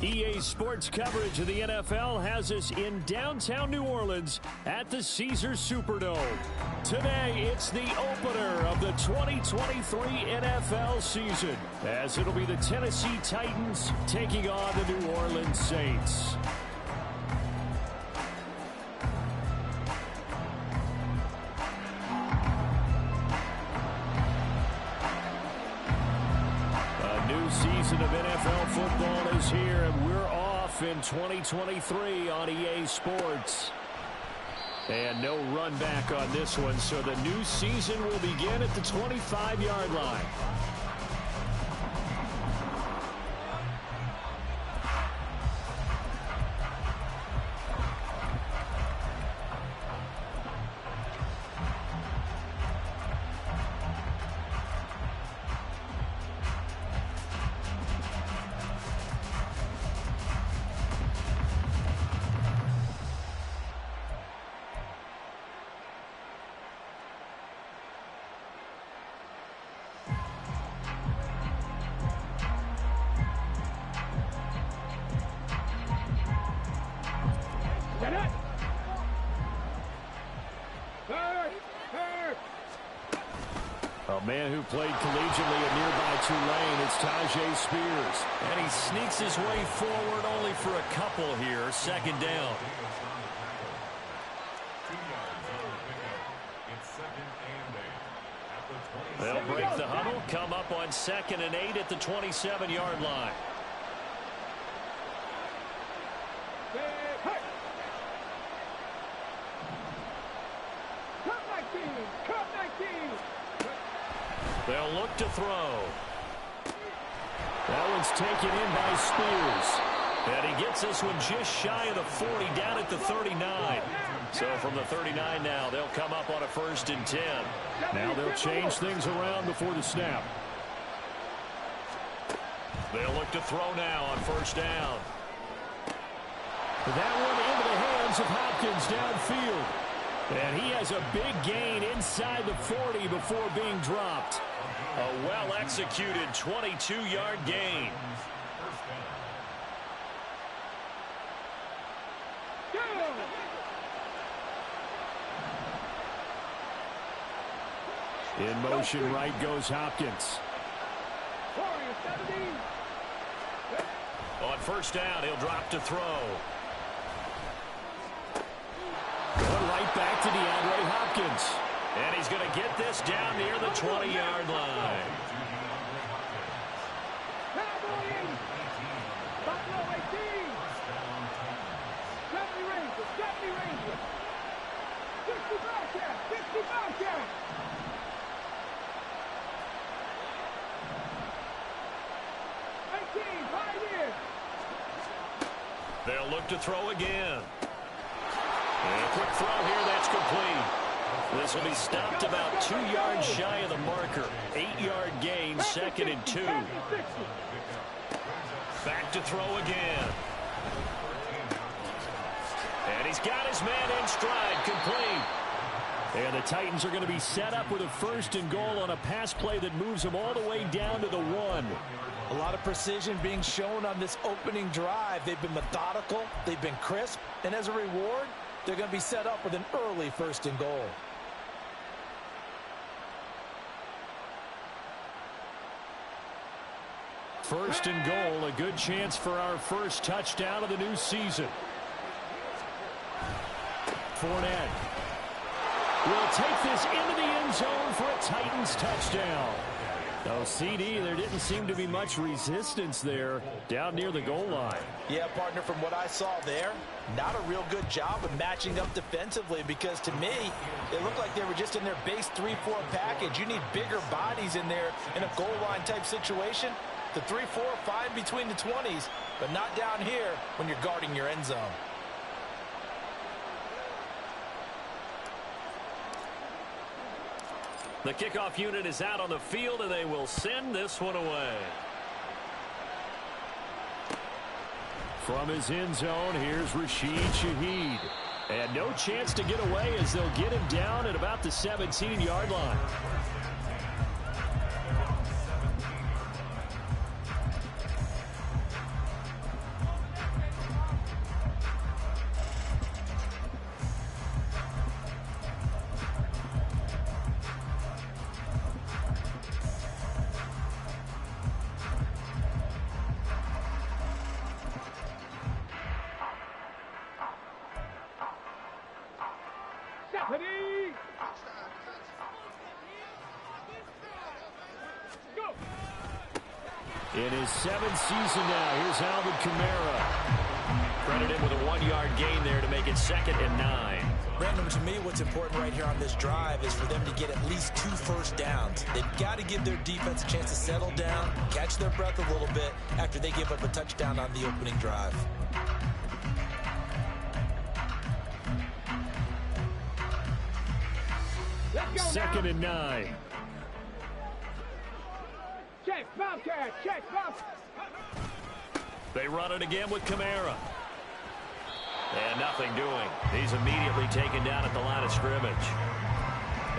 EA Sports coverage of the NFL has us in downtown New Orleans at the Caesars Superdome. Today, it's the opener of the 2023 NFL season, as it'll be the Tennessee Titans taking on the New Orleans Saints. Season of NFL football is here, and we're off in 2023 on EA Sports. And no run back on this one, so the new season will begin at the 25-yard line. A man who played collegiately at nearby Tulane, it's Tajay Spears. And he sneaks his way forward only for a couple here. Second down. They'll break the huddle, come up on 2nd and 8 at the 27-yard line. They'll look to throw. That one's taken in by Spears. And he gets this one just shy of the 40, down at the 39. So from the 39 now, they'll come up on a 1st and 10. Now they'll change things around before the snap. They'll look to throw now on 1st down. That one into the hands of Hopkins downfield. And he has a big gain inside the 40 before being dropped. A well-executed 22-yard gain. In motion, right goes Hopkins. On 1st down, he'll drop to throw. Right back to DeAndre Hopkins. And he's going to get this down near the 20-yard line. They'll look to throw again. And a quick throw here, that's complete. This will be stopped about 2 yards shy of the marker. 8-yard gain, 2nd and 2. Back to throw again. And he's got his man in stride, complete. And the Titans are going to be set up with a 1st and goal on a pass play that moves them all the way down to the 1. A lot of precision being shown on this opening drive. They've been methodical, they've been crisp, and as a reward, they're going to be set up with an early 1st and goal. First and goal, a good chance for our first touchdown of the new season. Fournette will take this into the end zone for a Titans touchdown. Oh, CD, there didn't seem to be much resistance there down near the goal line. Yeah, partner, from what I saw there, not a real good job of matching up defensively, because to me, it looked like they were just in their base 3-4 package. You need bigger bodies in there in a goal line type situation. The 3-4, fine between the 20s, but not down here when you're guarding your end zone. The kickoff unit is out on the field, and they will send this one away. From his end zone, here's Rashid Shaheed. And no chance to get away as they'll get him down at about the 17-yard line. Ready? Go. In his 7th season now, here's Alvin Kamara. Credit him with a 1-yard gain there to make it 2nd and 9. Brandon, to me, what's important right here on this drive is for them to get at least 2 first downs. They've got to give their defense a chance to settle down, catch their breath a little bit after they give up a touchdown on the opening drive. Let's go 2nd now. and 9. Check, Bobcat, check, Bobcat. They run it again with Kamara. And nothing doing. He's immediately taken down at the line of scrimmage.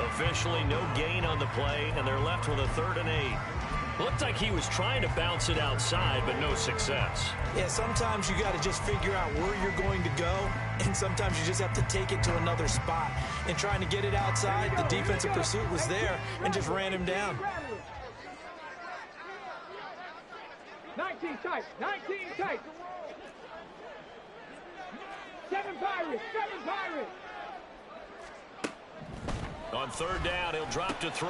Officially no gain on the play, and they're left with a 3rd and 8. Looked like he was trying to bounce it outside, but no success. Yeah, sometimes you got to just figure out where you're going to go, and sometimes you just have to take it to another spot. And trying to get it outside, the defensive pursuit was there and just ran him down. 19 tight, 19 tight. 7 Pirates, 7 Pirates. On 3rd down, he'll drop to throw.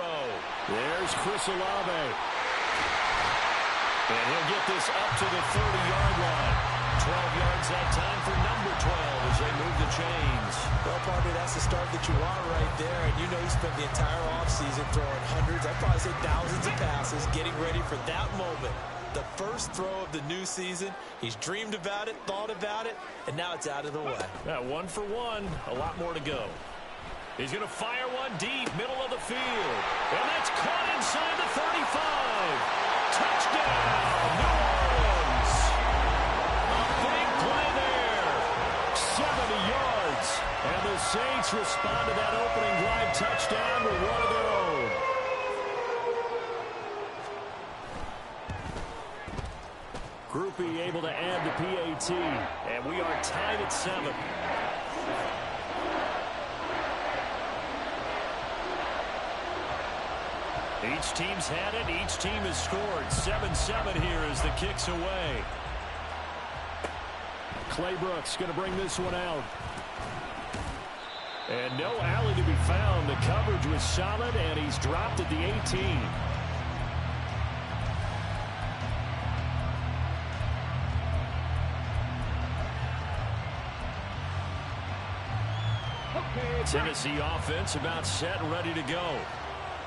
There's Chris Olave. And he'll get this up to the 30-yard line. 12 yards that time for number 12 as they move the chains. Well, partner, that's the start that you want right there. And you know he spent the entire offseason throwing hundreds, I'd probably say thousands of passes, getting ready for that moment. The first throw of the new season. He's dreamed about it, thought about it, and now it's out of the way. 1 for 1. A lot more to go. He's going to fire one deep, middle of the field. And that's caught inside the 35. Touchdown, New Orleans. A big play there. 70 yards. And the Saints respond to that opening drive touchdown with one of their own. Groupie able to add the PAT. And we are tied at 7. Each team's had it. Each team has scored. 7-7 here as the kick's away. Clay Brooks going to bring this one out. And no alley to be found. The coverage was solid, and he's dropped at the 18. Tennessee offense about set and ready to go.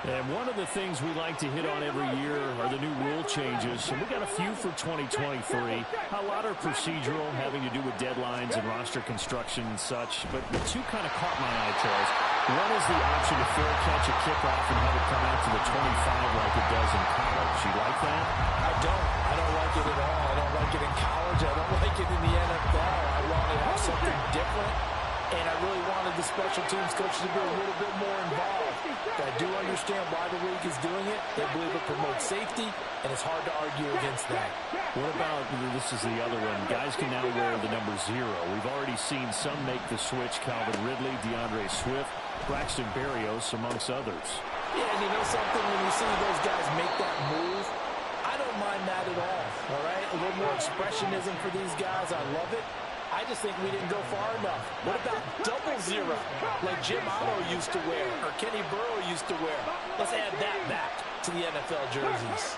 And one of the things we like to hit on every year are the new rule changes. And we got a few for 2023. A lot are procedural, having to do with deadlines and roster construction and such. But the two kind of caught my eye, Charles. One is the option to fair catch a kickoff and have it come out to the 25 like it does in college. You like that? I don't like it at all. I don't like it in college. I don't like it in the NFL. I want to have something different. And I really wanted the special teams coaches to be a little bit more involved. But I do understand why the league is doing it. They believe it promotes safety, and it's hard to argue against that. What about, this is the other one, guys can now wear the number 0. We've already seen some make the switch. Calvin Ridley, DeAndre Swift, Braxton Berrios, amongst others. Yeah, and you know something? When you see those guys make that move, I don't mind that at all right? A little more expressionism for these guys. I love it. I just think we didn't go far enough. What about 00, like Jim Otto used to wear or Kenny Burrow used to wear? Let's add that back to the NFL jerseys.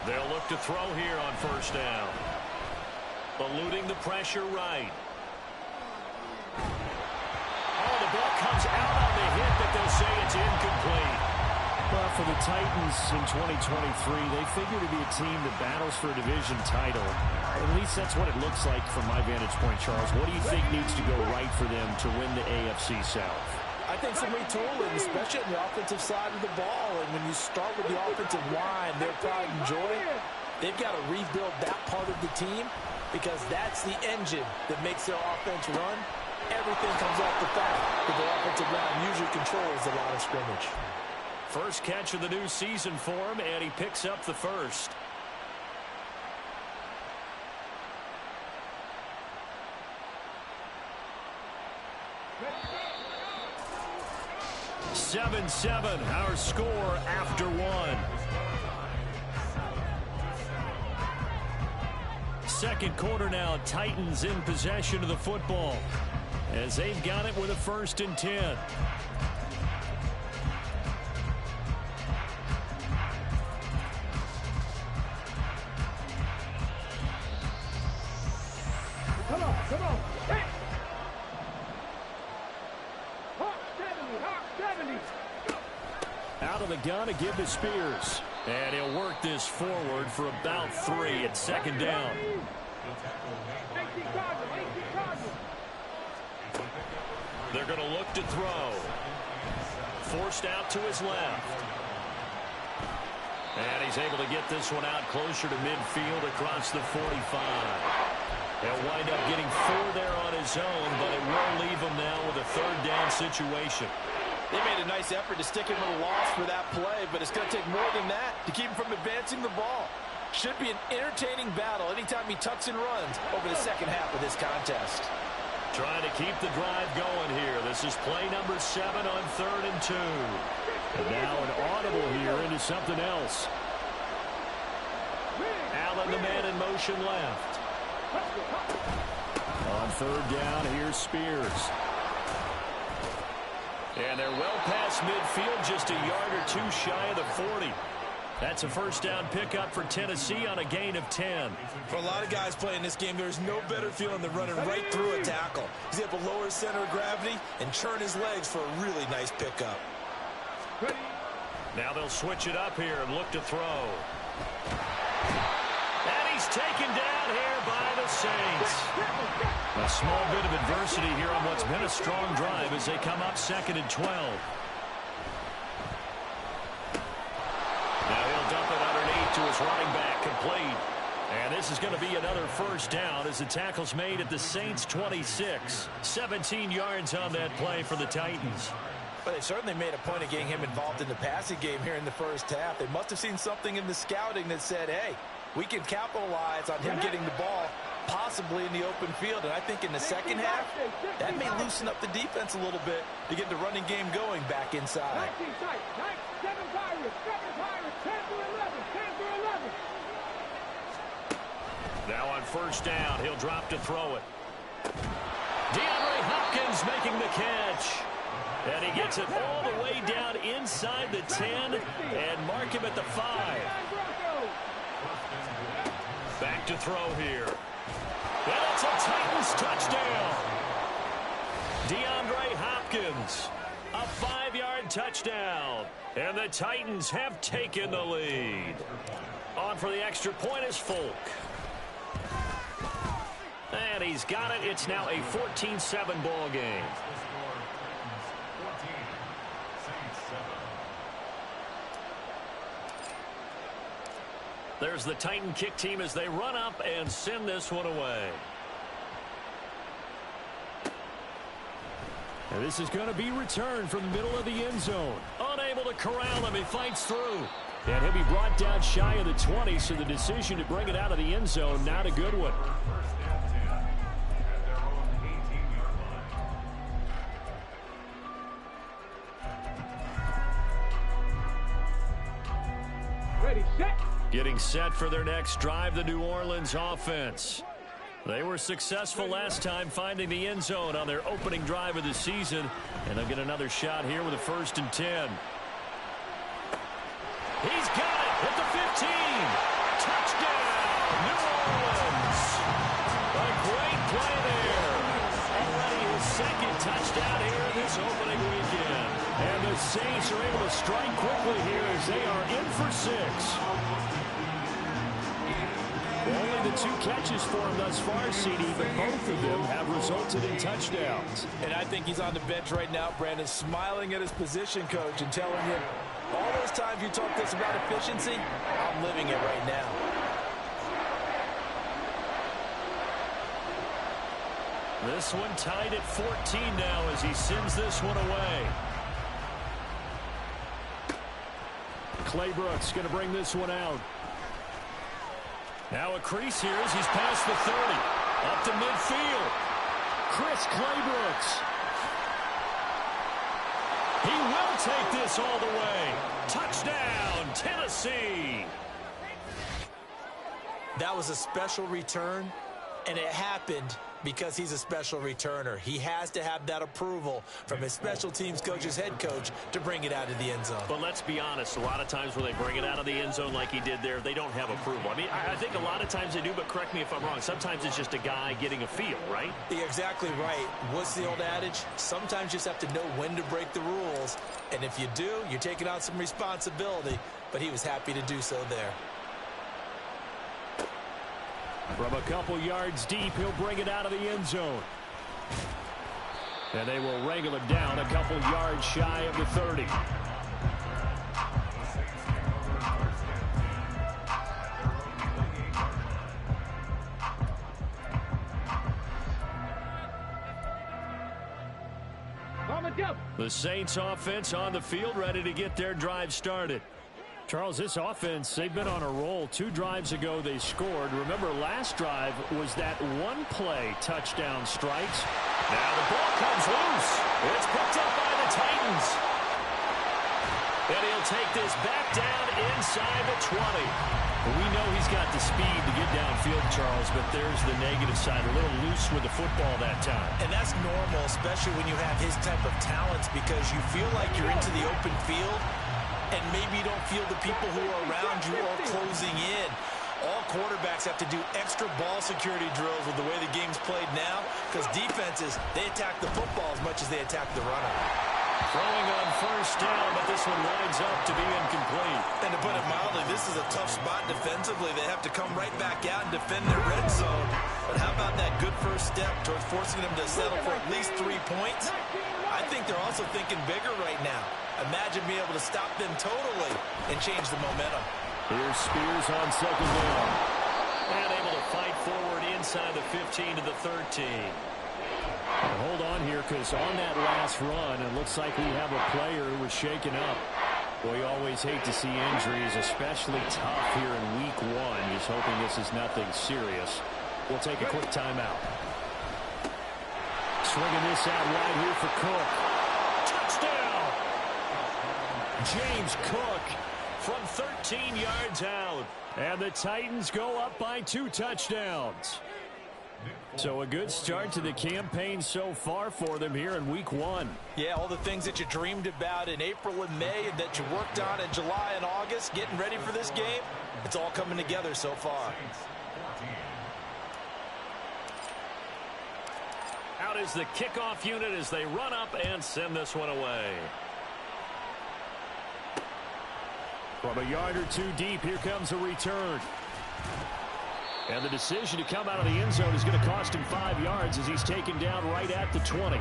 They'll look to throw here on 1st down. Eluding the pressure right. Oh, the ball comes out on the hit, but they'll say it's incomplete. Well, for the Titans in 2023, they figure to be a team that battles for a division title. At least that's what it looks like from my vantage point, Charles. What do you think needs to go right for them to win the AFC South? I think some retooling, especially on the offensive side of the ball. And when you start with the offensive line, their pride and joy, they've got to rebuild that part of the team because that's the engine that makes their offense run. Everything comes off the fact that the offensive line usually controls the line of scrimmage. First catch of the new season for him, and he picks up the first. "7-7", our score after one. second quarter now. Titans in possession of the football as they've got it with a 1st and 10. Come on, come on. Hey. Hawk 70, Hawk 70. Out of the gun to give to Spears. And he'll work this forward for about 3 at 2nd down. 18 Cardinals, 18 Cardinals. They're going to look to throw. Forced out to his left. And he's able to get this one out closer to midfield across the 45. He'll wind up getting 4 there on his own, but it will leave him now with a 3rd down situation. They made a nice effort to stick him with a loss for that play, but it's going to take more than that to keep him from advancing the ball. Should be an entertaining battle anytime he tucks and runs over the second half of this contest. Trying to keep the drive going here. This is play number 7 on 3rd and 2. And now an audible here into something else. Allen, the man in motion left. On 3rd down, here's Spears. And they're well past midfield, just a yard or 2 shy of the 40. That's a 1st down pickup for Tennessee on a gain of 10. For a lot of guys playing this game, there's no better feeling than running right through a tackle. He's able to lower his center of gravity and churn his legs for a really nice pickup. Now they'll switch it up here and look to throw. And he's taken down here by the Saints. A small bit of adversity here on what's been a strong drive as they come up 2nd and 12. Now he'll dump it underneath to his running back, complete. And this is going to be another 1st down as the tackle's made at the Saints' 26. 17 yards on that play for the Titans. But they certainly made a point of getting him involved in the passing game here in the 1st half. They must have seen something in the scouting that said, hey, we can capitalize on him getting the ball possibly in the open field. And I think in the 2nd half, that may loosen up the defense a little bit to get the running game going back inside. 19 tight, 7 Pirates, 10 to 11, 10 to 11. Now on 1st down, he'll drop to throw it. DeAndre Hopkins making the catch. And he gets it all the way down inside the 10 and mark him at the 5. Back to throw here. And it's a Titans touchdown. DeAndre Hopkins, a 5-yard touchdown. And the Titans have taken the lead. On for the extra point is Folk. And he's got it. It's now a 14-7 ball game. There's the Titan kick team as they run up and send this one away. And this is going to be returned from the middle of the end zone. Unable to corral him. He fights through. And he'll be brought down shy of the 20, so the decision to bring it out of the end zone, not a good one. Ready, set. Getting set for their next drive, the New Orleans offense. They were successful last time finding the end zone on their opening drive of the season. And they'll get another shot here with a 1st and 10. He's got it at the 15. Touchdown, New Orleans. A great play there. Already his 2nd touchdown here this opening weekend. And the Saints are able to strike quickly here as they are in for 6. Only the 2 catches for him thus far, CD, but both of them have resulted in touchdowns. And I think he's on the bench right now, Brandon, smiling at his position coach and telling him, all those times you talked to us about efficiency, I'm living it right now. This one tied at 14 now as he sends this one away. Claybrooks going to bring this one out. Now a crease here as he's past the 30. Up to midfield. Chris Claybrooks. He will take this all the way. Touchdown, Tennessee. That was a special return, and it happened because he's a special returner. He has to have that approval from his special teams coach, his head coach, to bring it out of the end zone. But let's be honest, a lot of times when they bring it out of the end zone like he did there, they don't have approval. I mean, I think a lot of times they do, but correct me if I'm wrong. Sometimes it's just a guy getting a feel, right? You're exactly right. What's the old adage? Sometimes you just have to know when to break the rules. And if you do, you're taking on some responsibility. But he was happy to do so there. From a couple yards deep, he'll bring it out of the end zone. And they will wrangle him down a couple yards shy of the 30. The Saints offense on the field, ready to get their drive started. Charles, this offense, they've been on a roll. 2 drives ago they scored. Remember, last drive was that one-play touchdown strikes. Now the ball comes loose. It's picked up by the Titans. And he'll take this back down inside the 20. We know he's got the speed to get downfield, Charles, but there's the negative side. A little loose with the football that time. And that's normal, especially when you have his type of talents, because you feel like you're into the open field, and maybe you don't feel the people who are around you are closing in. All quarterbacks have to do extra ball security drills with the way the game's played now, because defenses, they attack the football as much as they attack the runner. Throwing on first down, but this one winds up to be incomplete. And to put it mildly, this is a tough spot defensively. They have to come right back out and defend their red zone. But how about that good first step towards forcing them to settle for at least 3 points? I think they're also thinking bigger right now. Imagine being able to stop them totally and change the momentum. Here's Spears on second down. And able to fight forward inside the 15 to the 13. Hold on here, because on that last run, it looks like we have a player who was shaken up. Well, you always hate to see injuries, especially tough here in week 1. Just hoping this is nothing serious. We'll take a quick timeout. Swinging this out wide here for Cook. Touchdown! James Cook from 13 yards out. And the Titans go up by 2 touchdowns. So a good start to the campaign so far for them here in week 1. Yeah, all the things that you dreamed about in April and May and that you worked on in July and August, getting ready for this game, it's all coming together so far. Out is the kickoff unit as they run up and send this one away. From a yard or 2 deep, here comes a return. And the decision to come out of the end zone is going to cost him 5 yards as he's taken down right at the 20.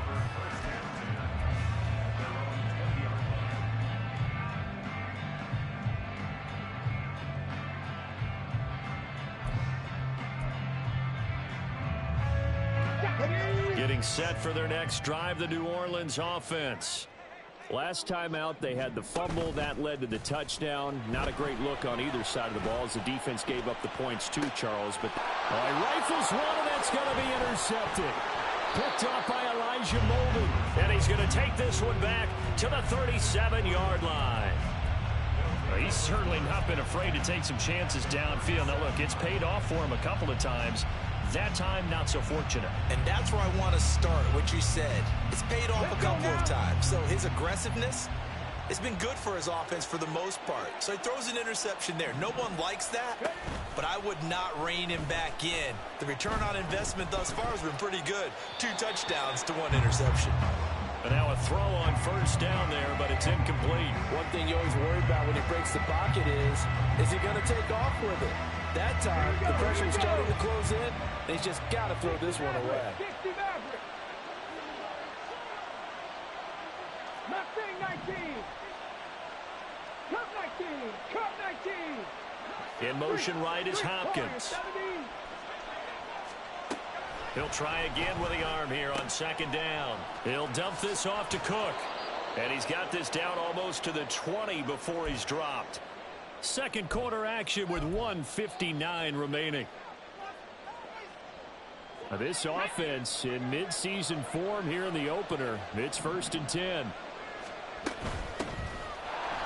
Getting set for their next drive, the New Orleans offense. Last time out, they had the fumble. That led to the touchdown. Not a great look on either side of the ball as the defense gave up the points too, Charles. But he rifles one, and it's going to be intercepted. Picked up by Elijah Molden. And he's going to take this one back to the 37-yard line. Well, he's certainly not been afraid to take some chances downfield. Now, look, it's paid off for him a couple of times. That time, not so fortunate. And that's where I want to start, what you said. It's paid off a couple of times. So his aggressiveness has been good for his offense for the most part. So he throws an interception there. No one likes that, but I would not rein him back in. The return on investment thus far has been pretty good. 2 touchdowns to 1 interception. And now a throw on first down there, but it's incomplete. One thing you always worry about when he breaks the pocket is he going to take off with it? That time, the pressure was starting to close in. He's just got to throw this one away. In motion right is Hopkins. He'll try again with the arm here on second down. He'll dump this off to Cook. And he's got this down almost to the 20 before he's dropped. Second quarter action with 1:59 remaining. Now this offense in midseason form here in the opener. It's 1st and 10.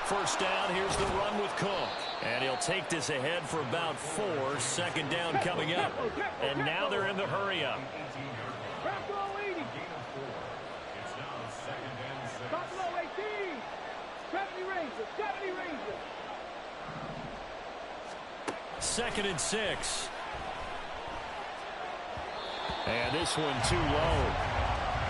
First down, here's the run with Cook. And he'll take this ahead for about 4. Second down coming up. And now they're in the hurry-up. Drop below 80. Drop below 18. 70 Rangers. 70 Rangers. 2nd and 6. And this one too low.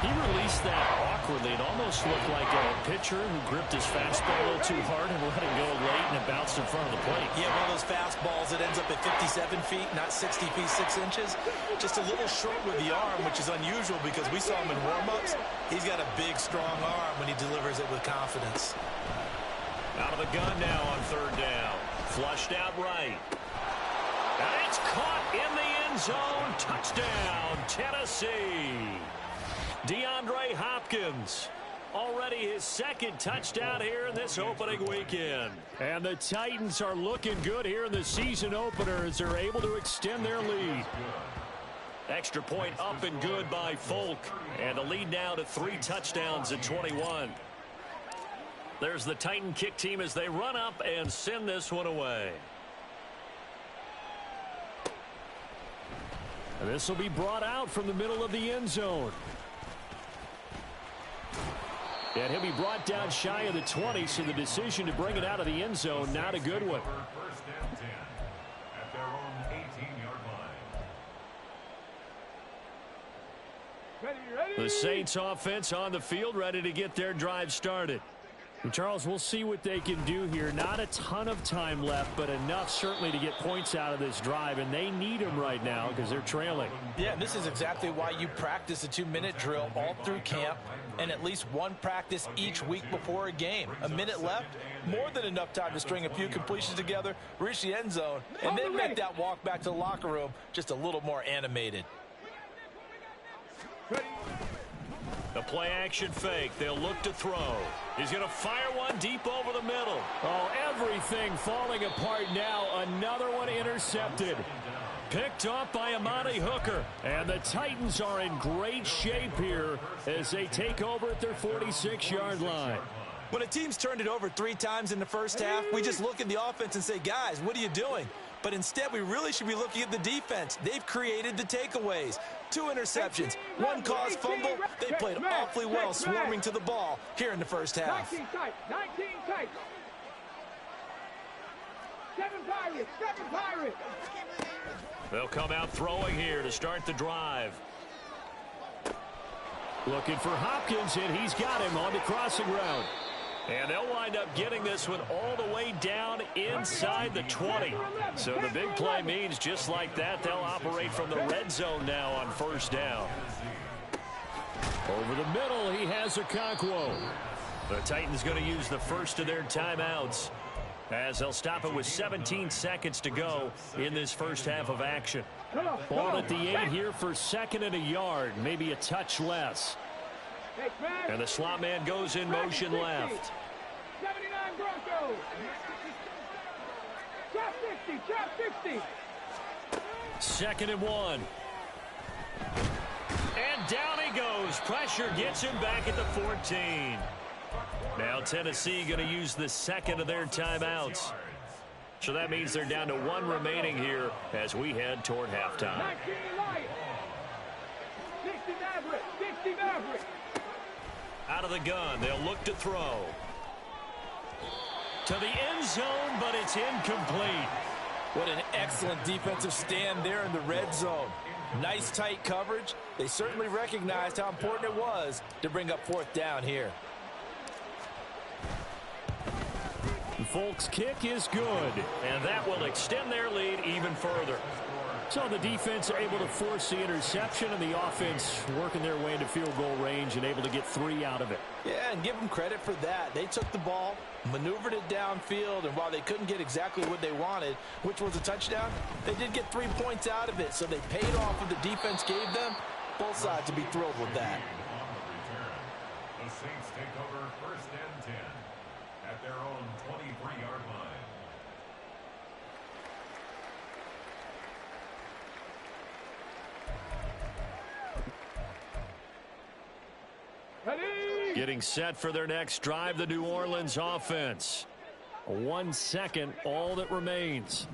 He released that awkwardly. It almost looked like a pitcher who gripped his fastball a little too hard and let it go late, and it bounced in front of the plate. Yeah, one of those fastballs that ends up at 57 feet, not 60 feet, 6 inches. Just a little short with the arm, which is unusual because we saw him in warm-ups. He's got a big, strong arm when he delivers it with confidence. Out of the gun now on 3rd down. Flushed out right. And it's caught in the end zone. Touchdown, Tennessee. DeAndre Hopkins, already his 2nd touchdown here in this opening weekend. And the Titans are looking good here in the season opener as they're able to extend their lead. Extra point up and good by Folk. And the lead now to 3 touchdowns at 21. There's the Titan kick team as they run up and send this one away. And this will be brought out from the middle of the end zone. And he'll be brought down shy of the 20, so the decision to bring it out of the end zone, not a good one. First and 10 at their own 18-yard line. Ready. The Saints offense on the field, ready to get their drive started. And Charles, we'll see what they can do here. Not a ton of time left, but enough certainly to get points out of this drive, and they need them right now because they're trailing. Yeah, and this is exactly why you practice a 2-minute drill all through camp and at least one practice each week before a game. A minute left, more than enough time to string a few completions together, reach the end zone, and then make that walk back to the locker room just a little more animated. The play action fake. They'll look to throw. He's going to fire one deep over the middle. Oh, everything falling apart now. Another one intercepted. Picked off by Amani Hooker. And the Titans are in great shape here as they take over at their 46-yard line. When a team's turned it over 3 times in the first half, we just look at the offense and say, guys, what are you doing? But instead, we really should be looking at the defense. They've created the takeaways. 2 interceptions, 1 caused fumble. They played awfully well swarming to the ball here in the first half. 19 tight. 7 Pirates. They'll come out throwing here to start the drive. Looking for Hopkins, and he's got him on the crossing route. And they'll wind up getting this one all the way down inside the 20. So the big play means just like that, they'll operate from the red zone now on 1st down. Over the middle, he has Okonkwo. The Titans going to use the first of their timeouts as they'll stop it with 17 seconds to go in this first half of action. Ball at the 8 here for 2nd and a yard, maybe a touch less. And the slot man goes in motion left. 79 Broncos. Drop 60. 2nd and 1. And down he goes. Pressure gets him back at the 14. Now Tennessee going to use the 2nd of their timeouts. So that means they're down to 1 remaining here as we head toward halftime. 19 Lions. 60 Maverick. Out of the gun, they'll look to throw. To the end zone, but it's incomplete. What an excellent defensive stand there in the red zone. Nice tight coverage. They certainly recognized how important it was to bring up 4th down here. Folk's kick is good. And that will extend their lead even further. So the defense able to force the interception, and the offense working their way into field goal range and able to get 3 out of it. Yeah, and give them credit for that. They took the ball, maneuvered it downfield, and while they couldn't get exactly what they wanted, which was a touchdown, they did get 3 points out of it, so they paid off what the defense gave them. Both sides would be thrilled with that. The Saints take over 1st and 10 at their own 23-yard line. Getting set for their next drive, the New Orleans offense. 1 second, all that remains.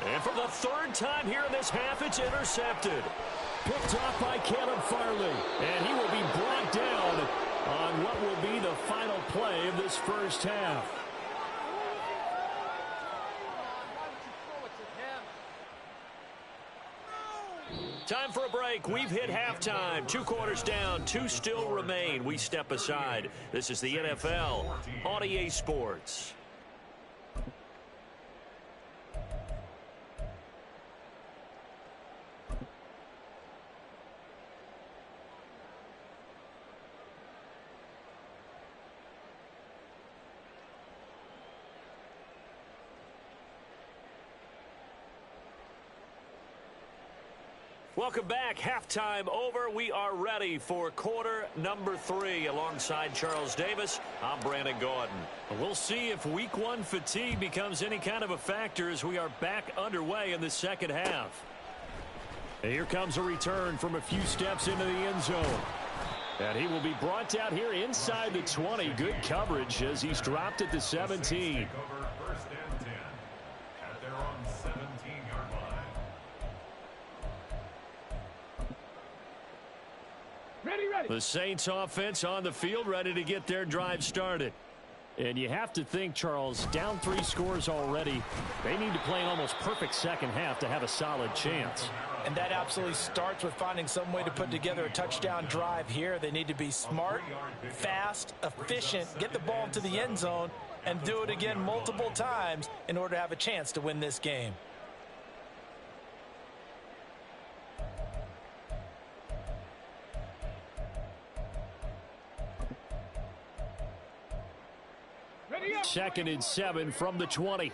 And for the third time here in this half, it's intercepted. Picked off by Caleb Farley. And he will be brought down on what will be the final play of this first half. Time for a break. We've hit halftime. 2 quarters down. 2 still remain. We step aside. This is the NFL on EA Sports. Welcome back. Halftime over. We are ready for quarter number 3. Alongside Charles Davis, I'm Brandon Gordon. We'll see if week 1 fatigue becomes any kind of a factor as we are back underway in the second half. And here comes a return from a few steps into the end zone. And he will be brought down here inside the 20. Good coverage as he's dropped at the 17. The Saints offense on the field, ready to get their drive started. And you have to think, Charles, down 3 scores already. They need to play an almost perfect second half to have a solid chance. And that absolutely starts with finding some way to put together a touchdown drive here. They need to be smart, fast, efficient, get the ball into the end zone, and do it again multiple times in order to have a chance to win this game. Second and 7 from the 20.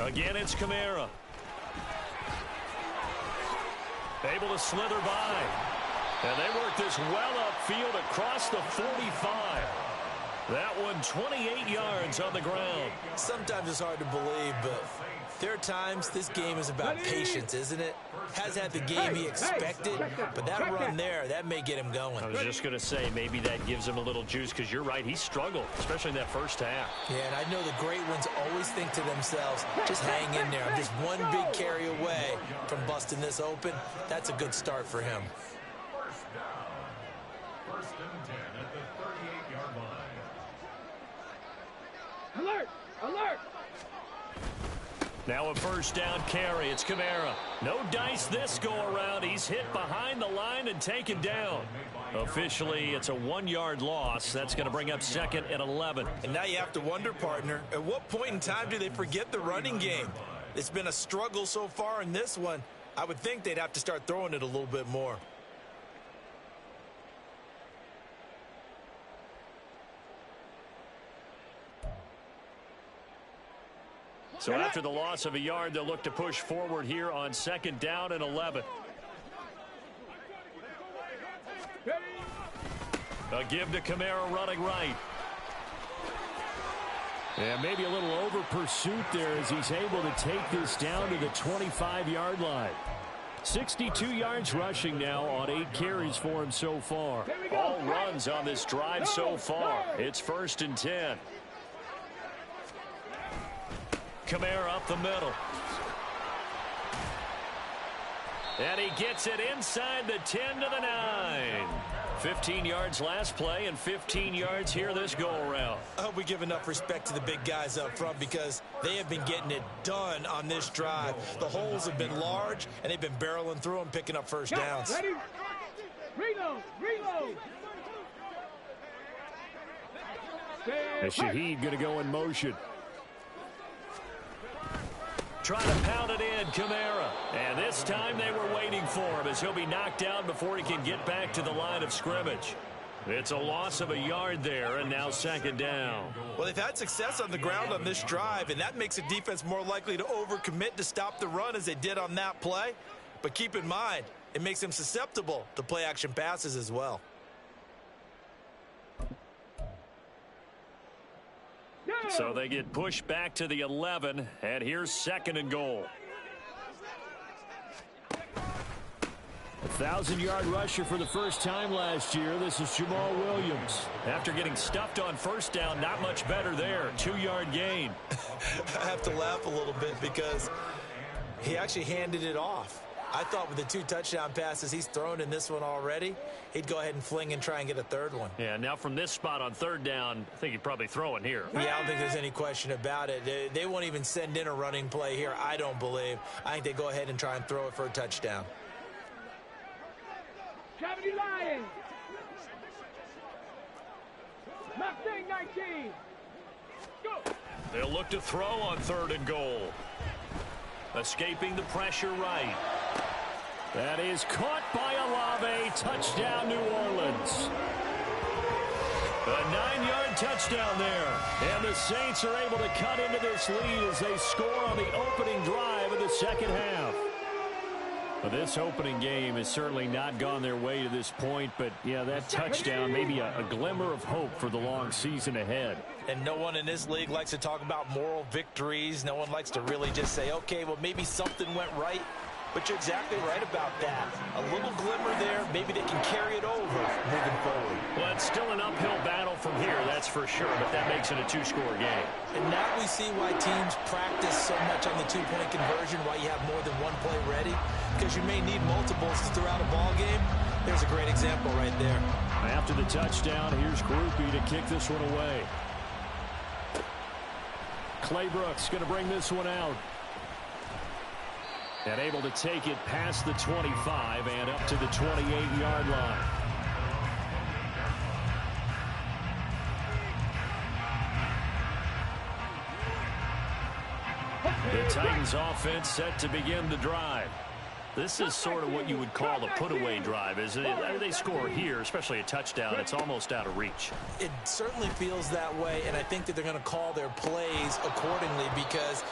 Again, it's Kamara. Able to slither by. And they work this well upfield across the 45. That one 28 yards on the ground. Sometimes it's hard to believe, but there are times this game is about patience, isn't it? Has had the game he expected, but that run there, that may get him going. I was just going to say, maybe that gives him a little juice, because you're right, he struggled, especially in that first half. Yeah, and I know the great ones always think to themselves, just hang in there. I'm just one big carry away from busting this open. That's a good start for him. First and 10 at the 38-yard line. Alert! Alert! Now a first down carry. It's Kamara. No dice this go-around. He's hit behind the line and taken down. Officially, it's a 1-yard loss. That's going to bring up second and 11. And now you have to wonder, partner, at what point in time do they forget the running game? It's been a struggle so far in this one. I would think they'd have to start throwing it a little bit more. So after the loss of a yard, they'll look to push forward here on second down and 11. A give to Kamara running right. And maybe a little over pursuit there as he's able to take this down to the 25-yard line. 62 yards rushing now on 8 carries for him so far. All runs on this drive so far. It's first and 10. Kamara up the middle. And he gets it inside the 10 to the 9. 15 yards last play and 15 yards here this go-around. I hope we give enough respect to the big guys up front because they have been getting it done on this drive. The holes have been large, and they've been barreling through them, picking up first downs. Ready? Reload! Reload! And Shaheed going to go in motion. Trying to pound it in, Kamara. And this time they were waiting for him as he'll be knocked down before he can get back to the line of scrimmage. It's a loss of a yard there, and now second down. Well, they've had success on the ground on this drive, and that makes the defense more likely to overcommit to stop the run as they did on that play. But keep in mind, it makes them susceptible to play-action passes as well. So they get pushed back to the 11, and here's second and goal. 1,000-yard rusher for the first time last year. This is Jamal Williams. After getting stuffed on first down, not much better there. 2-yard gain. I have to laugh a little bit because he actually handed it off. I thought with the 2 touchdown passes he's thrown in this one already, he'd go ahead and fling and try and get a third one. Yeah, now from this spot on third down, I think he'd probably throw it here. Yeah, I don't think there's any question about it. They won't even send in a running play here, I don't believe. I think they go ahead and try and throw it for a touchdown. Cavity Lions. Mustang 19. Go. They'll look to throw on 3rd and goal. Escaping the pressure right. That is caught by Olave. Touchdown, New Orleans. A 9-yard touchdown there. And the Saints are able to cut into this lead as they score on the opening drive of the second half. Well, this opening game has certainly not gone their way to this point, but, yeah, that touchdown, maybe a glimmer of hope for the long season ahead. And no one in this league likes to talk about moral victories. No one likes to really just say, okay, well, maybe something went right. But you're exactly right about that. A little glimmer there. Maybe they can carry it over moving forward. Well, it's still an uphill battle from here, that's for sure, but that makes it a 2-score game. And now we see why teams practice so much on the 2-point conversion, why you have more than one play ready, because you may need multiples throughout a ball game. There's a great example right there. After the touchdown, here's Groupie to kick this one away. Claybrook's going to bring this one out. And able to take it past the 25 and up to the 28-yard line. The Titans offense set to begin the drive. This is sort of what you would call a put-away drive, isn't it? They score here, especially a touchdown. It's almost out of reach. It certainly feels that way, and I think that they're going to call their plays accordingly because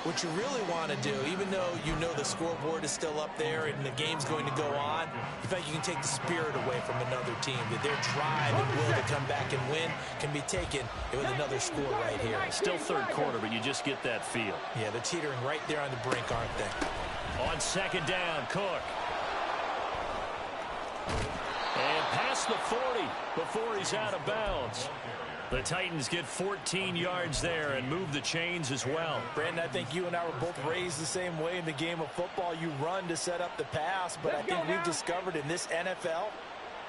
what you really want to do, even though you know the scoreboard is still up there and the game's going to go on, you think you can take the spirit away from another team, that their drive and will to come back and win can be taken with another score right here. Still third quarter, but you just get that feel. Yeah, they're teetering right there on the brink, aren't they? On second down, Cook. And past the 40 before he's out of bounds. The Titans get 14 yards there and move the chains as well. Brandon, I think you and I were both raised the same way in the game of football. You run to set up the pass, but I think we've discovered in this NFL,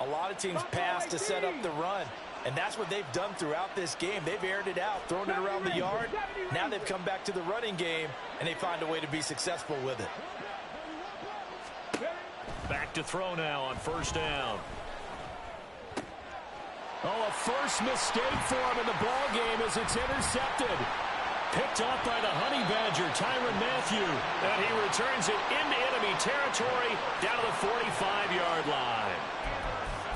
a lot of teams pass to set up the run. And that's what they've done throughout this game. They've aired it out, thrown it around the yard. Now they've come back to the running game, and they find a way to be successful with it. Back to throw now on first down. Oh, a first mistake for him in the ball game as it's intercepted. Picked off by the Honey Badger, Tyrann Mathieu. And he returns it into enemy territory down to the 45-yard line.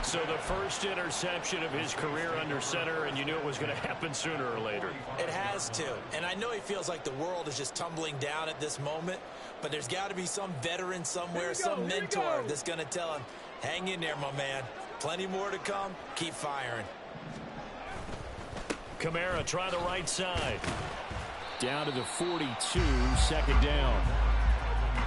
So the first interception of his career under center, and you knew it was going to happen sooner or later. It has to. And I know he feels like the world is just tumbling down at this moment, but there's got to be some veteran somewhere, some mentor that's going to tell him, hang in there, my man. Plenty more to come. Keep firing. Kamara try the right side. Down to the 42, second down.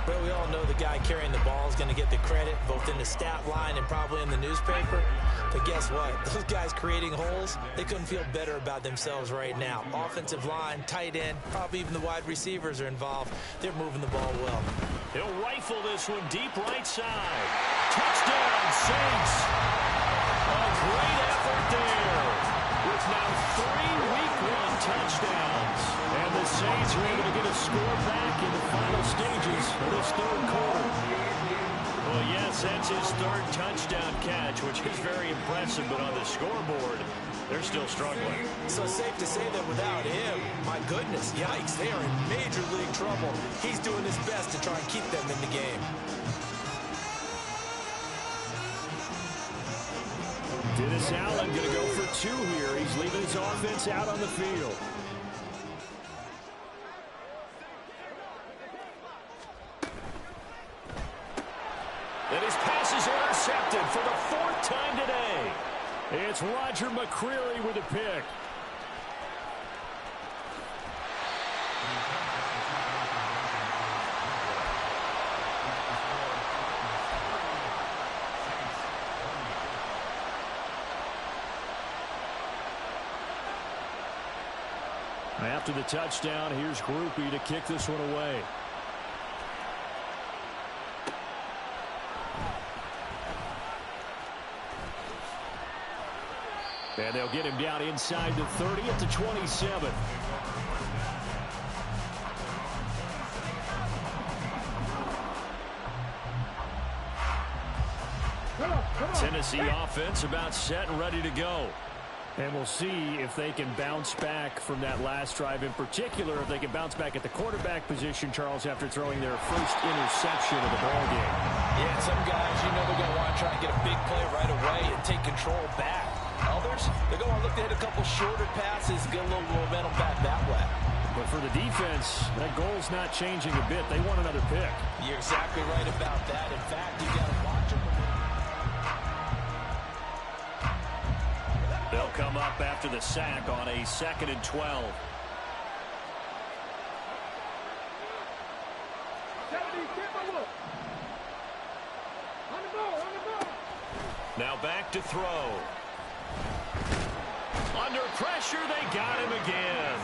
Well, we all know the guy carrying the ball is going to get the credit, both in the stat line and probably in the newspaper. But guess what? Those guys creating holes, they couldn't feel better about themselves right now. Offensive line, tight end, probably even the wide receivers are involved. They're moving the ball well. He'll rifle this one deep right side. Touchdown, Saints. A great effort there with now 3 Week 1 touchdowns. And the Saints are able to get a score back in the final stages of this third quarter. Well, yes, that's his third touchdown catch, which is very impressive, but on the scoreboard, they're still struggling. So safe to say that without him, my goodness, yikes, they are in major league trouble. He's doing his best to try and keep them in the game. Dennis Allen going to go for 2 here. He's leaving his offense out on the field. And his pass is intercepted for the 4th time today. It's Roger McCreary with a pick. after the touchdown. Here's Groupie to kick this one away. And they'll get him down inside the 30 at the 27. Tennessee offense about set and ready to go. And we'll see if they can bounce back from that last drive, in particular if they can bounce back at the quarterback position, Charles, after throwing their first interception of the ball game. Yeah, some guys, you know, they're going to want to try and get a big play right away and take control back. Others, they're going to look to hit a couple shorter passes, get a little momentum back that way. But for the defense, that goal's not changing a bit. They want another pick. You're exactly right about that. In fact, you got to watch them. They'll come up after the sack on a 2nd and 12. Now back to throw. Under pressure, they got him again.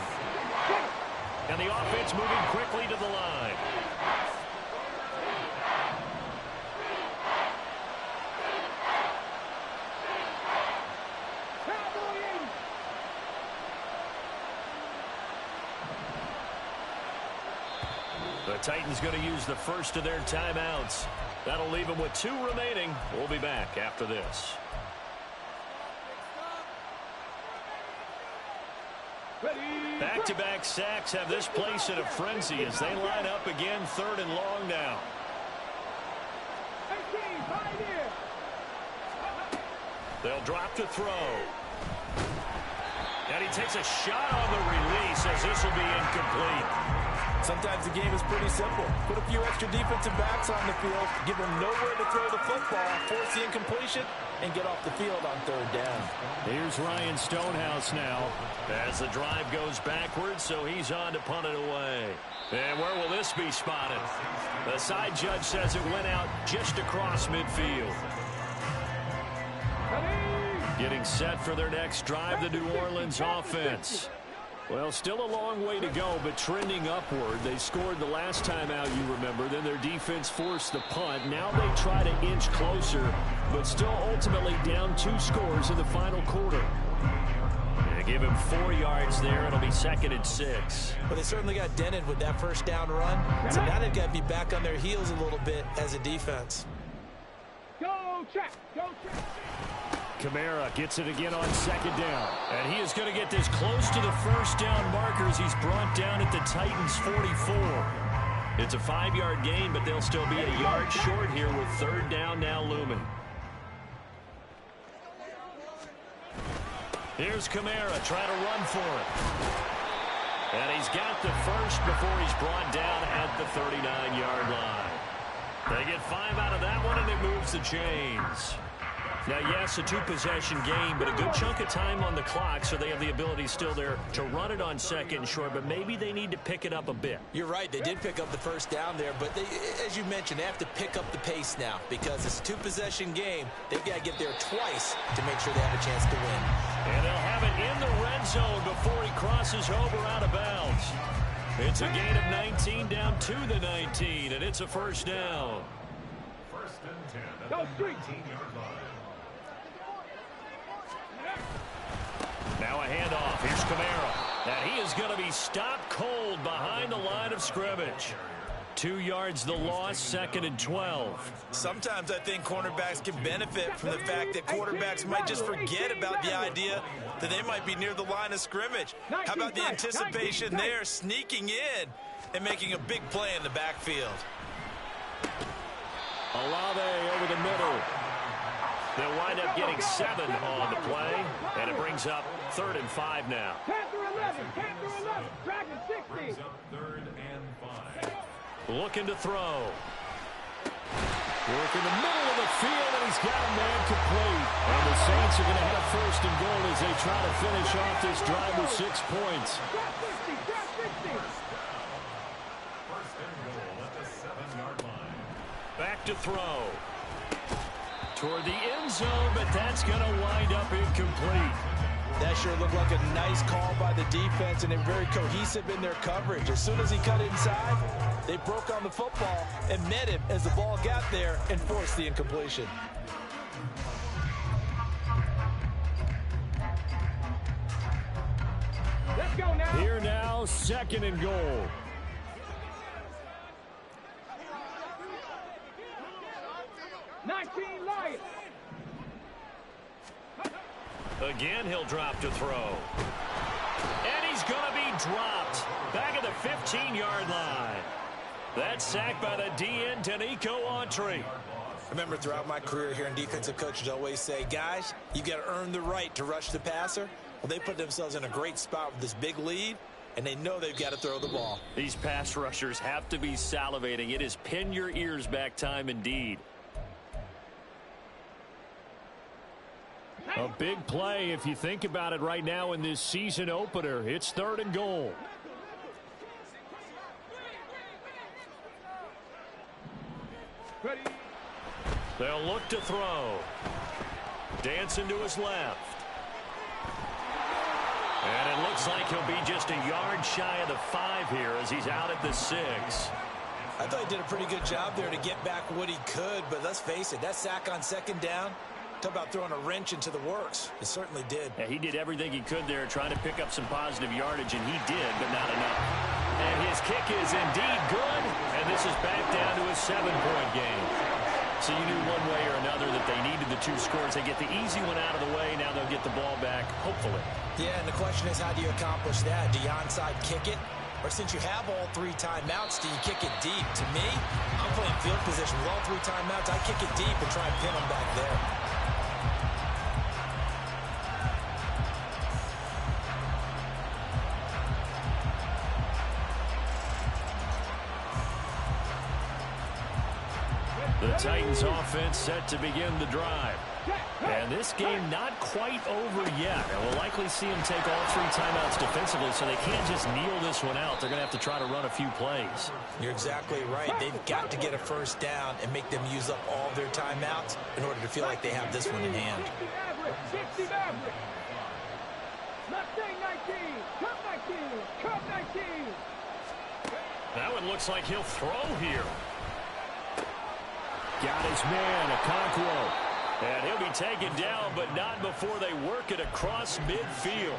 And the offense moving quickly to the line. The Titans going to use the first of their timeouts. That'll leave them with 2 remaining. We'll be back after this. Back-to-back sacks have this place in a frenzy as they line up again, 3rd and long now. They'll drop to throw. And he takes a shot on the release as this will be incomplete. Sometimes the game is pretty simple. Put a few extra defensive backs on the field, give them nowhere to throw the football, force the incompletion, and get off the field on 3rd down. Here's Ryan Stonehouse now as the drive goes backwards, so he's on to punt it away. And where will this be spotted? The side judge says it went out just across midfield. Getting set for their next drive, the New Orleans offense. Well, still a long way to go, but trending upward. They scored the last time out, you remember. Then their defense forced the punt. Now they try to inch closer, but still ultimately down 2 scores in the final quarter. They give him 4 yards there. It'll be 2nd and 6. Well, they certainly got dented with that first down run. So now they've got to be back on their heels a little bit as a defense. Go check, go check. Kamara gets it again on 2nd down. And he is going to get this close to the first down markers. He's brought down at the Titans' 44. It's a 5-yard gain, but they'll still be a yard short here with 3rd down now looming. Here's Kamara trying to run for it. And he's got the first before he's brought down at the 39-yard line. They get 5 out of that one, and it moves the chains. Now, yes, a 2-possession game, but a good chunk of time on the clock, so they have the ability still there to run it on 2nd and short, but maybe they need to pick it up a bit. You're right. They did pick up the first down there, but they, as you mentioned, they have to pick up the pace now because it's a 2-possession game. They've got to get there twice to make sure they have a chance to win. And they'll have it in the red zone before he crosses over out of bounds. It's a gain of 19 down to the 19, and it's a 1st down. 1st and 10 at the 19-yard line. Now a handoff. Here's Kamara. And he is going to be stopped cold behind the line of scrimmage. 2 yards the loss, 2nd and 12. Sometimes I think cornerbacks can benefit from the fact that quarterbacks might just forget about the idea that they might be near the line of scrimmage. How about the anticipation there, sneaking in and making a big play in the backfield? Olave over the middle. They'll wind up getting 7 on the play, and it brings up 3rd and 5 now. 10 through 11, 10 through 11, Dragon 60. Brings up 3rd and 5. Looking to throw. Work in the middle of the field, and he's got a man complete. And the Saints are going to have 1st and goal as they try to finish off this drive with 6 points. Drop 60, drop 60. 1st and goal at the 7-yard line. Back to throw. Toward the end zone, but that's going to wind up incomplete. That sure looked like a nice call by the defense, and they're very cohesive in their coverage. As soon as he cut inside, they broke on the football and met him as the ball got there and forced the incompletion. Let's go now. Here now, 2nd and goal. Lions. Again, he'll drop to throw. And he's going to be dropped back at the 15-yard line. That sack by the DN, Danico Autry. I remember throughout my career hearing defensive coaches always say, guys, you got to earn the right to rush the passer. Well, they put themselves in a great spot with this big lead, and they know they've got to throw the ball. These pass rushers have to be salivating. It is pin your ears back time indeed. A big play if you think about it right now in this season opener. It's 3rd and goal. Ready. They'll look to throw. Dancing to his left. And it looks like he'll be just a yard shy of the 5 here as he's out at the 6. I thought he did a pretty good job there to get back what he could, but let's face it, that sack on 2nd down, talk about throwing a wrench into the works. It certainly did. Yeah, he did everything he could there trying to pick up some positive yardage, and he did, but not enough. And his kick is indeed good, and this is back down to a 7-point game. So you knew one way or another that they needed the 2 scores. They get the easy one out of the way. Now they'll get the ball back, hopefully. Yeah, and the question is, how do you accomplish that? Do you onside kick it? Or since you have all 3 timeouts, do you kick it deep? To me, I'm playing field position with all 3 timeouts. I kick it deep and try and pin them back there. The Titans offense set to begin the drive. And this game not quite over yet. And we'll likely see them take all 3 timeouts defensively, so they can't just kneel this one out. They're going to have to try to run a few plays. You're exactly right. They've got to get a 1st down and make them use up all their timeouts in order to feel like they have this one in hand. 60 average. Mustang 19. Cup 19. Cup 19. That one looks like he'll throw here. Got his man, Okonkwo. And he'll be taken down, but not before they work it across midfield.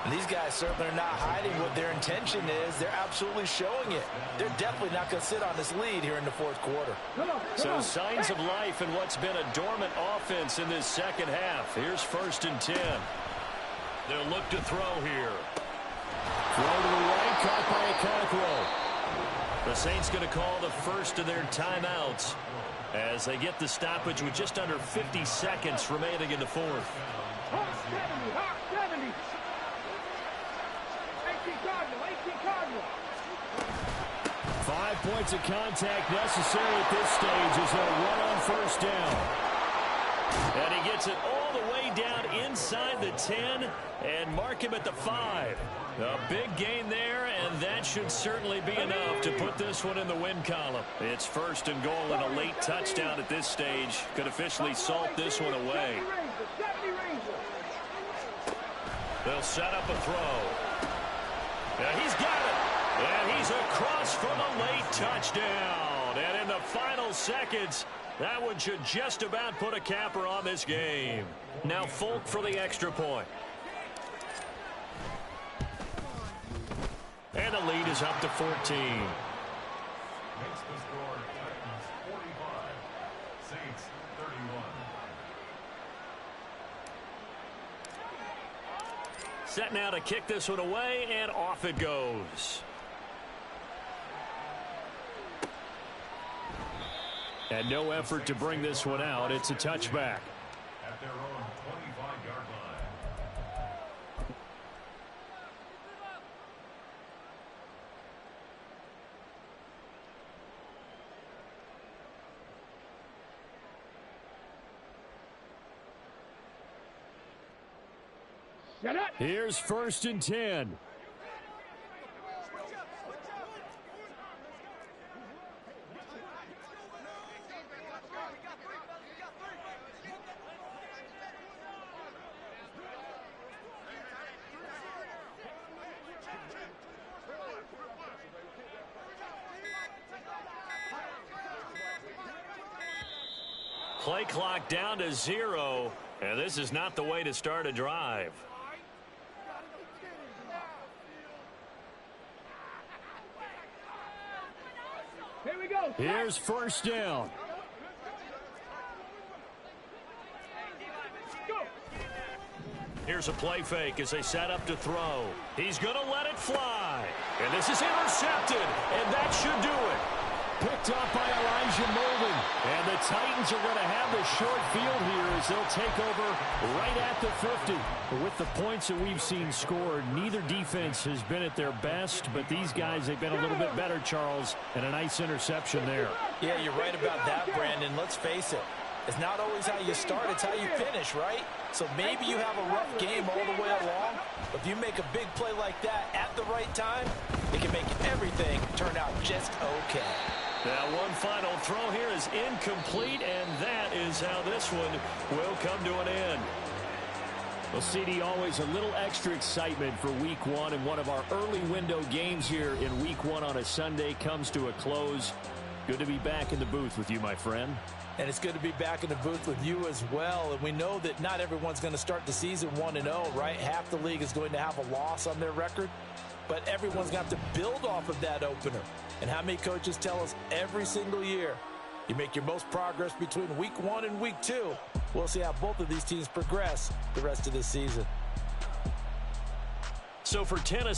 And these guys certainly are not hiding what their intention is. They're absolutely showing it. They're definitely not going to sit on this lead here in the 4th quarter. So signs of life in what's been a dormant offense in this 2nd half. Here's 1st and 10. They'll look to throw here. Throw to the right, caught by Okonkwo. The Saints going to call the first of their timeouts as they get the stoppage with just under 50 seconds remaining in the 4th. Hot 70. Hot 70. 18 Cardinal. 5 points of contact necessary at this stage as they'll run on 1st down. And he gets it all the way down inside the 10 and mark him at the 5. A big gain there, and that should certainly be enough to put this one in the win column. It's 1st and goal, and a late touchdown at this stage could officially salt this one away. They'll set up a throw. And he's got it. And he's across for the late touchdown. And in the final seconds, that one should just about put a capper on this game. Now Folk for the extra point. And the lead is up to 14. Makes the score Titans 45, Saints 31. Set now to kick this one away, and off it goes. And no effort to bring this one out. It's a touchback. At their own 25-yard line. Here's 1st and 10. Play clock down to 0, and this is not the way to start a drive. Here we go. Here's first down. Here's a play fake as they set up to throw. He's going to let it fly. And this is intercepted, and that should do it. Picked up by Elijah Molden. And the Titans are going to have the short field here as they'll take over right at the 50. But with the points that we've seen scored, neither defense has been at their best, but these guys, they've been a little bit better, Charles, and a nice interception there. Yeah, you're right about that, Brandon. Let's face it. It's not always how you start, it's how you finish, right? So maybe you have a rough game all the way along, but if you make a big play like that at the right time, it can make everything turn out just okay. Now one final throw here is incomplete, and that is how this one will come to an end. Well, CD, always a little extra excitement for Week 1, and one of our early window games here in Week 1 on a Sunday comes to a close. Good to be back in the booth with you, my friend. And it's good to be back in the booth with you as well. And we know that not everyone's going to start the season 1-0, right? Half the league is going to have a loss on their record. But everyone's going to have to build off of that opener. And how many coaches tell us every single year, you make your most progress between Week 1 and Week 2. We'll see how both of these teams progress the rest of this season. So for Tennessee,